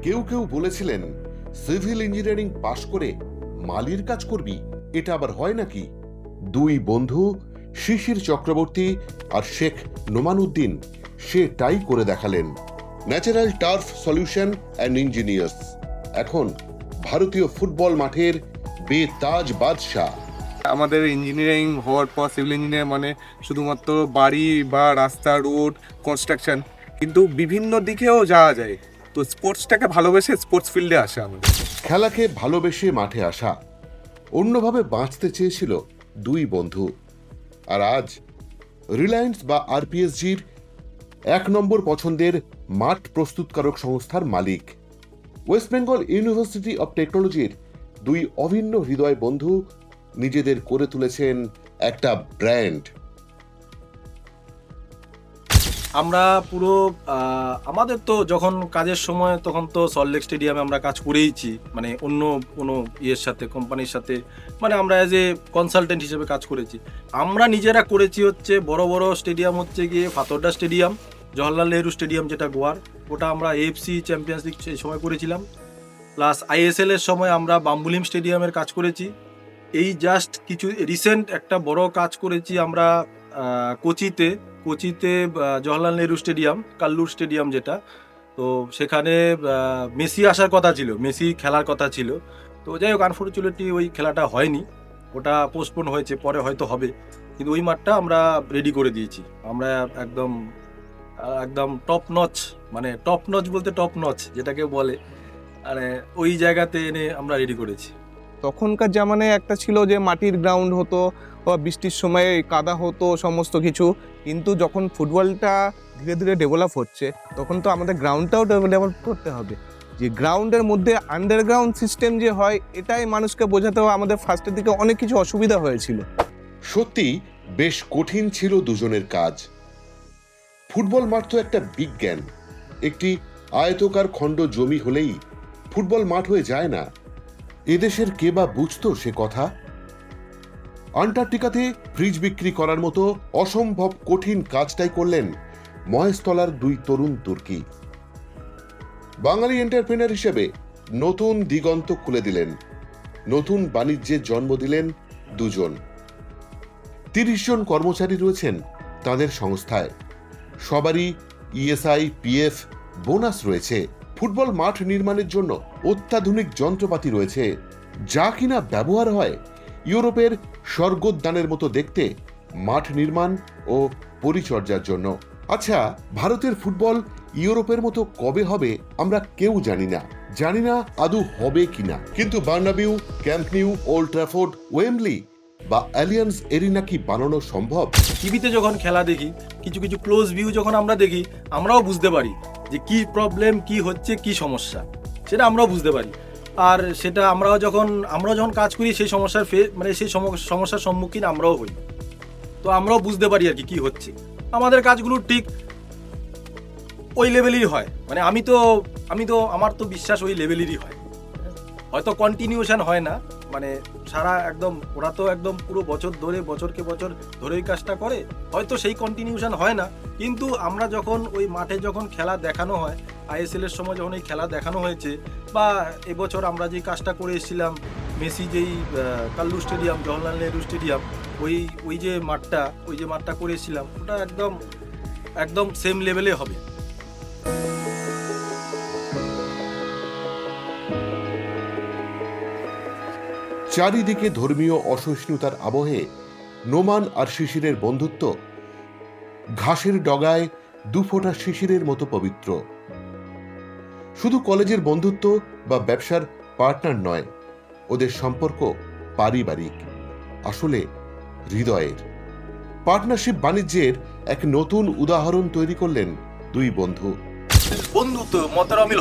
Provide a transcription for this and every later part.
কেউ কেউ বলেছিলেন সিভিল ইঞ্জিনিয়ারিং পাশ করে মালির কাজ করবি, এটা আবার হয় নাকি? দুই বন্ধু শিশির চক্রবর্তী আর শেখ নোমান উদ্দিন সেটাই করে দেখালেন। Natural turf solution and engineers এখন ভারতীয় ফুটবল মাঠের বেতাজ বাদশাহ। আমাদের ইঞ্জিনিয়ারিং হওয়ার পর সিভিল ইঞ্জিনিয়ার মানে শুধুমাত্র বাড়ি বা রাস্তা, রোড, কনস্ট্রাকশন, কিন্তু বিভিন্ন দিকেও যাওয়া যায়। তো স্পোর্টসটাকে ভালোবেসে স্পোর্টস ফিল্ডে আসা আমাদের। খেলাকে ভালোবেসে মাঠে আসা, অন্যভাবে বাঁচতে চেয়েছিল দুই বন্ধু। আর আজ রিলায়েন্স বা আরপিএসজির 1 নম্বর পছন্দের মাঠ প্রস্তুতকারক সংস্থার মালিক। ওয়েস্ট বেঙ্গল ইউনিভার্সিটি অব টেকনোলজির দুই অভিন্ন হৃদয় বন্ধু নিজেদের করে তুলেছেন একটা ব্র্যান্ড। আমরা পুরো আমাদের তো যখন কাজের সময় তখন তো সল্টলেক স্টেডিয়ামে আমরা কাজ করেইছি, মানে অন্য কোনো ইয়ের সাথে, কোম্পানির সাথে, মানে আমরা অ্যাজ এ কনসালটেন্ট হিসেবে কাজ করেছি। আমরা নিজেরা করেছি হচ্ছে বড় বড় স্টেডিয়াম হচ্ছে গিয়ে ফাতোরডা স্টেডিয়াম, জওহরলাল নেহরু স্টেডিয়াম যেটা গোয়ার, ওটা আমরা এএফসি চ্যাম্পিয়ন্স লিগ সেই সময় করেছিলাম। প্লাস আইএসএল এর সময় আমরা বাম্বুলিম স্টেডিয়ামের কাজ করেছি। এই জাস্ট কিছু রিসেন্ট একটা বড় কাজ করেছি আমরা কোচিতে জওহরলাল নেহরু স্টেডিয়াম, কাল্লুর স্টেডিয়াম যেটা, তো সেখানে মেসি আসার কথা ছিল, মেসি খেলার কথা ছিল। তো যাই হোক, আনফর্চুনেটলি ওই খেলাটা হয়নি, ওটা পোস্টপোন হয়েছে, পরে হয়তো হবে। কিন্তু ওই মাঠটা আমরা রেডি করে দিয়েছি, আমরা একদম টপ নচ, মানে টপ নচ বলতে টপ নচ যেটাকে বলে, মানে ওই জায়গাতে এনে আমরা রেডি করেছি। তখনকার জামানায় একটা ছিল যে মাটির গ্রাউন্ড হতো, বা বৃষ্টির সময় কাদা হতো, সমস্ত কিছু। কিন্তু যখন ফুটবলটা ধীরে ধীরে ডেভেলপ হচ্ছে, তখন তো আমাদের গ্রাউন্ডটাও ডেভেলপ করতে হবে। যে গ্রাউন্ডের মধ্যে আন্ডারগ্রাউন্ড সিস্টেম যে হয়, এটাই মানুষকে বোঝাতেও আমাদের ফার্স্টের দিকে অনেক কিছু অসুবিধা হয়েছিল। সত্যি বেশ কঠিন ছিল দুজনের কাজ। ফুটবল মাঠ তো একটা বিজ্ঞান। একটি আয়তকার খণ্ড জমি হলেই ফুটবল মাঠ হয়ে যায় না। এদেশের কে বা বুঝতো সে কথা? আন্টার্কটিকাতে ফ্রিজ বিক্রি করার মতো অসম্ভব কঠিন কাজটাই করলেন মহেশতলার দুই তরুণ তুর্কি। বাঙালি এন্টারপ্রেনার হিসেবে নতুন দিগন্ত খুলে দিলেন, নতুন বাণিজ্যের জন্ম দিলেন দুজন। 30 জন কর্মচারী রয়েছেন তাদের সংস্থায়। সবারই ইএসআই, পিএফ, বোনাস রয়েছে। ফুটবল মাঠ নির্মাণের জন্য অত্যাধুনিক যন্ত্রপাতি রয়েছে, যা কিনা ব্যবহার হয় ইউরোপের স্বর্গোদ্যানের মতো দেখতে মাঠ নির্মাণ ও পরিচর্যার জন্য। আচ্ছা, ভারতের ফুটবল ইউরোপের মতো কবে হবে আমরা কেউ জানি না আদৌ হবে কিনা। কিন্তু Bernabeu, Camp Nou, Old Trafford, Wembley বা অ্যালিয়ান্স এরিনা কি বানানো সম্ভব? টিভিতে যখন খেলা দেখি, কিছু কিছু ক্লোজ ভিউ যখন আমরা দেখি, আমরাও বুঝতে পারি যে কি প্রবলেম, কি হচ্ছে, কি সমস্যা, সেটা আমরাও বুঝতে পারি। আর সেটা আমরাও যখন কাজ করি, সেই সমস্যার মানে সেই সমস্যার সম্মুখীন আমরাও হই। তো আমরাও বুঝতে পারি আর কি হচ্ছে। আমাদের কাজগুলো ঠিক ওই লেভেলেরই হয়, মানে আমার তো বিশ্বাস ওই লেভেলেরই হয়। হয়তো কন্টিনিউশন হয় না, মানে সারা একদম, ওরা তো একদম পুরো বছরকে বছর ধরে ওই কাজটা করে, হয়তো সেই কন্টিনিউশন হয় না। কিন্তু আমরা যখন ওই মাঠে যখন খেলা দেখানো হয়, আইএসএল এর সময় যখন এই খেলা দেখানো হয়েছে, বা এবছর আমরা যে কাজটা করে এসেছিলাম, মেসি যেই কাল্লু স্টেডিয়াম, জওহরলাল নেহরু স্টেডিয়াম, ওই যে মাঠটা করে এসেছিলাম, ওটা একদম সেম লেভেলে হবে। চারিদিকে ধর্মীয় অসহিষ্ণুতার আবহে নোমান আর শিশিরের বন্ধুত্ব ঘাসের ডগায় দুফোঁটা শিশিরের মতো পবিত্র। শুধু কলেজের বন্ধুত্ব বা ব্যবসার পার্টনার নয়, ওদের সম্পর্ক পারিবারিক, আসলে হৃদয়ের। পার্টনারশিপ বাণিজ্যের এক নতুন উদাহরণ তৈরি করলেন দুই বন্ধু। বন্ধুত্ব মতারমিল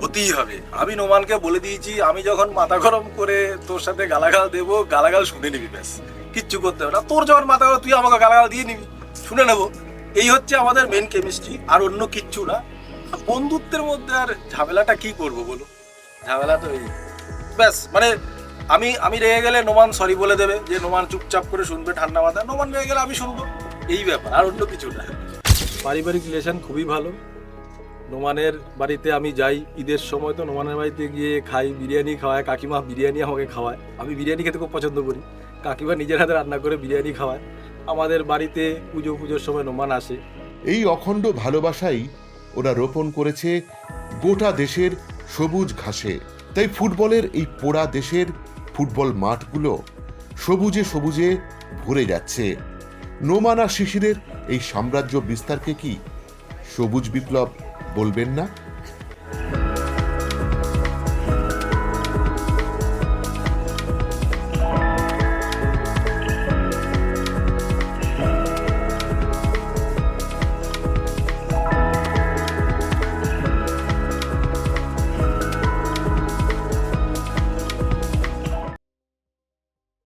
হতেই হবে। আমি নোমানকে বলে দিয়েছি, আমি যখন মাথা গরম করে তোর সাথে গালাগাল দেবো, গালাগাল শুনে নিবি, ব্যাস, কিচ্ছু করতে হবে না। তোর যখন মাথা গরম, তুই আমাকে গালাগাল দিয়ে নিবি, শুনে নেবো। এই হচ্ছে আমাদের মেন কেমিস্ট্রি, আর অন্য কিচ্ছু না। বন্ধুত্বের মধ্যে আর ঝামেলাটা কি করবো বলো? ঝামেলা তো এই, ব্যাস, মানে আমি রেগে গেলে নোমান সরি বলে দেবে, যে নোমান চুপচাপ করে শুনবে ঠান্ডা মাথা, নোমান রেগে গেলে আমি শুনবো, এই ব্যাপার, আর অন্য কিছু না। পারিবারিক রিলেশন খুবই ভালো, নোমানের বাড়িতে আমি যাই ঈদের সময়, তো নোমানের বাড়িতে গিয়ে খাই, বিরিয়ানি খাওয়ায় কাকিমা, বিরিয়ানি আমাকে খাওয়ায়। আমি বিরিয়ানি খেতে খুব পছন্দ করি, কাকিমা নিজের হাতে রান্না করে বিরিয়ানি খাওয়ায়। আমাদের বাড়িতে পুজোর সময় নোমান আসে। এই অখণ্ড ভালোবাসাই ওরা রোপণ করেছে গোটা দেশের সবুজ ঘাসে। তাই ফুটবলের এই পোড়া দেশের ফুটবল মাঠগুলো সবুজে সবুজে ভরে যাচ্ছে। নোমান আর শিশিরের এই সাম্রাজ্য বিস্তারকে কি সবুজ বিপ্লব বলবেন না?